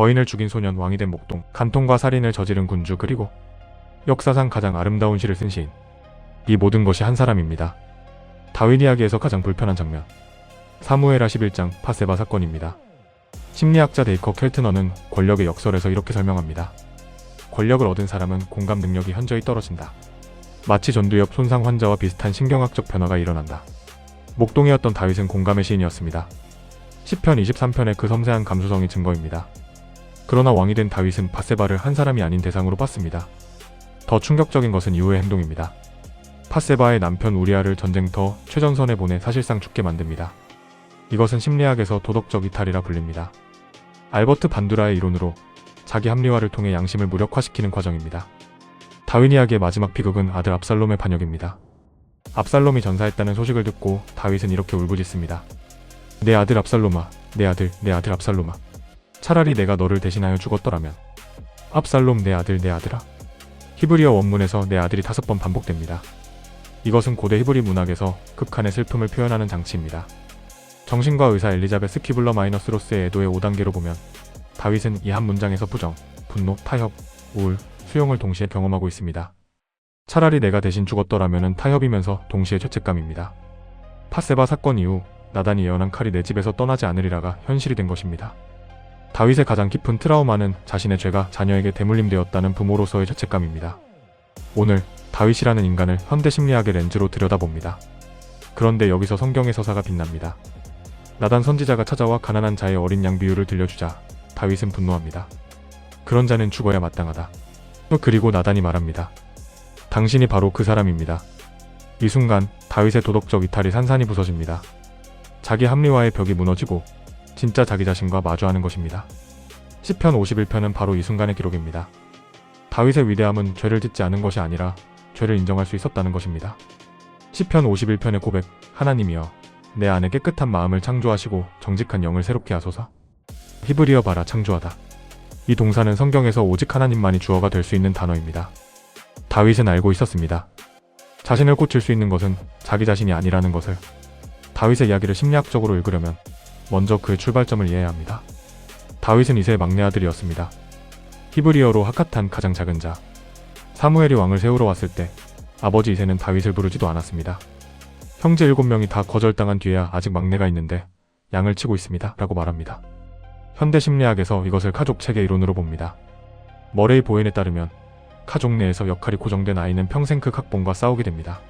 거인을 죽인 소년, 왕이 된 목동, 간통과 살인을 저지른 군주, 그리고 역사상 가장 아름다운 시를 쓴 시인. 이 모든 것이 한 사람입니다. 다윗 이야기에서 가장 불편한 장면. 사무엘하 11장 밧세바 사건입니다. 심리학자 데이커 켈트너는 권력의 역설에서 이렇게 설명합니다. 권력을 얻은 사람은 공감 능력이 현저히 떨어진다. 마치 전두엽 손상 환자와 비슷한 신경학적 변화가 일어난다. 목동이었던 다윗은 공감의 시인이었습니다. 시편 23편의 그 섬세한 감수성이 증거입니다. 그러나 왕이 된 다윗은 밧세바를 한 사람이 아닌 대상으로 봤습니다. 더 충격적인 것은 이후의 행동입니다. 밧세바의 남편 우리아를 전쟁터 최전선에 보내 사실상 죽게 만듭니다. 이것은 심리학에서 도덕적 이탈이라 불립니다. 알버트 반두라의 이론으로 자기 합리화를 통해 양심을 무력화시키는 과정입니다. 다윗 이야기의 마지막 비극은 아들 압살롬의 반역입니다. 압살롬이 전사했다는 소식을 듣고 다윗은 이렇게 울부짖습니다. 내 아들 압살롬아, 내 아들 압살롬아. 차라리 내가 너를 대신하여 죽었더라면. 압살롬, 내 아들, 내 아들아. 히브리어 원문에서 내 아들이 5번 반복됩니다. 이것은 고대 히브리 문학에서 극한의 슬픔을 표현하는 장치입니다. 정신과 의사 엘리자베스 키블러 마이너스로스의 애도의 5단계로 보면 다윗은 이 한 문장에서 부정, 분노, 타협, 우울, 수용을 동시에 경험하고 있습니다. 차라리 내가 대신 죽었더라면은 타협이면서 동시에 죄책감입니다. 밧세바 사건 이후 나단이 예언한 칼이 내 집에서 떠나지 않으리라가 현실이 된 것입니다. 다윗의 가장 깊은 트라우마는 자신의 죄가 자녀에게 대물림되었다는 부모로서의 죄책감입니다. 오늘 다윗이라는 인간을 현대 심리학의 렌즈로 들여다봅니다. 그런데 여기서 성경의 서사가 빛납니다. 나단 선지자가 찾아와 가난한 자의 어린 양 비유를 들려주자 다윗은 분노합니다. 그런 자는 죽어야 마땅하다. 그리고 나단이 말합니다. 당신이 바로 그 사람입니다. 이 순간 다윗의 도덕적 이탈이 산산이 부서집니다. 자기 합리화의 벽이 무너지고 진짜 자기 자신과 마주하는 것입니다. 시편 51편은 바로 이 순간의 기록입니다. 다윗의 위대함은 죄를 짓지 않은 것이 아니라 죄를 인정할 수 있었다는 것입니다. 시편 51편의 고백, 하나님이여 내 안에 깨끗한 마음을 창조하시고 정직한 영을 새롭게 하소서. 히브리어 바라 창조하다. 이 동사는 성경에서 오직 하나님만이 주어가 될 수 있는 단어입니다. 다윗은 알고 있었습니다. 자신을 고칠 수 있는 것은 자기 자신이 아니라는 것을. 다윗의 이야기를 심리학적으로 읽으려면 먼저 그의 출발점을 이해해야 합니다. 다윗은 이세의 막내 아들이었습니다. 히브리어로 하카탄, 가장 작은 자. 사무엘이 왕을 세우러 왔을 때 아버지 이세는 다윗을 부르지도 않았습니다. 형제 7명이 다 거절당한 뒤에야 아직 막내가 있는데 양을 치고 있습니다 라고 말합니다. 현대 심리학에서 이것을 가족 체계 이론으로 봅니다. 머레이 보엔에 따르면 가족 내에서 역할이 고정된 아이는 평생 그 각본과 싸우게 됩니다.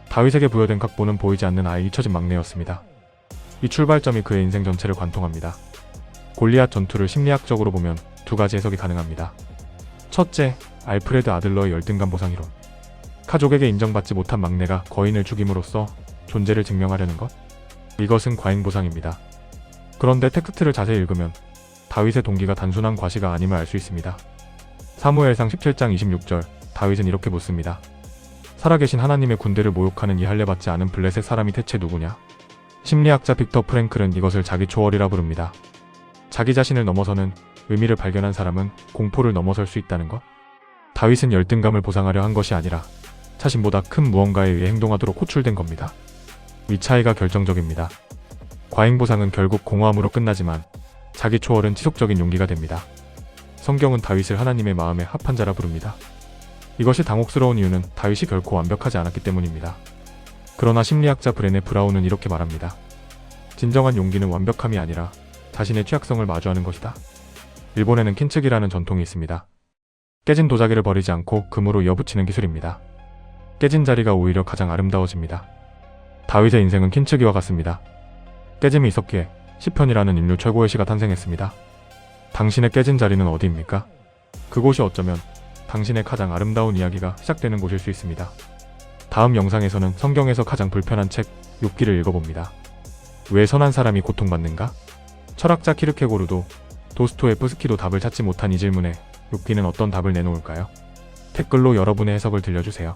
다윗에게 부여된 각본은 보이지 않는 아이, 잊혀진 막내였습니다. 이 출발점이 그의 인생 전체를 관통합니다. 골리앗 전투를 심리학적으로 보면 두 가지 해석이 가능합니다. 첫째, 알프레드 아들러의 열등감 보상 이론. 가족에게 인정받지 못한 막내가 거인을 죽임으로써 존재를 증명하려는 것? 이것은 과잉 보상입니다. 그런데 텍스트를 자세히 읽으면 다윗의 동기가 단순한 과시가 아님을 알 수 있습니다. 사무엘상 17장 26절, 다윗은 이렇게 묻습니다. 살아계신 하나님의 군대를 모욕하는 이 할례받지 않은 블레셋 사람이 대체 누구냐? 심리학자 빅터 프랭클은 이것을 자기 초월이라 부릅니다. 자기 자신을 넘어서는 의미를 발견한 사람은 공포를 넘어설 수 있다는 것? 다윗은 열등감을 보상하려 한 것이 아니라 자신보다 큰 무언가에 의해 행동하도록 호출된 겁니다. 이 차이가 결정적입니다. 과잉 보상은 결국 공허함으로 끝나지만 자기 초월은 지속적인 용기가 됩니다. 성경은 다윗을 하나님의 마음에 합한 자라 부릅니다. 이것이 당혹스러운 이유는 다윗이 결코 완벽하지 않았기 때문입니다. 그러나 심리학자 브레네 브라운은 이렇게 말합니다. 진정한 용기는 완벽함이 아니라 자신의 취약성을 마주하는 것이다. 일본에는 킨츠기라는 전통이 있습니다. 깨진 도자기를 버리지 않고 금으로 이어붙이는 기술입니다. 깨진 자리가 오히려 가장 아름다워집니다. 다윗의 인생은 킨츠기와 같습니다. 깨짐이 있었기에 시편이라는 인류 최고의 시가 탄생했습니다. 당신의 깨진 자리는 어디입니까? 그곳이 어쩌면 당신의 가장 아름다운 이야기가 시작되는 곳일 수 있습니다. 다음 영상에서는 성경에서 가장 불편한 책 욥기를 읽어봅니다. 왜 선한 사람이 고통받는가? 철학자 키르케고르도 도스토옙스키도 답을 찾지 못한 이 질문에 욥기는 어떤 답을 내놓을까요? 댓글로 여러분의 해석을 들려주세요.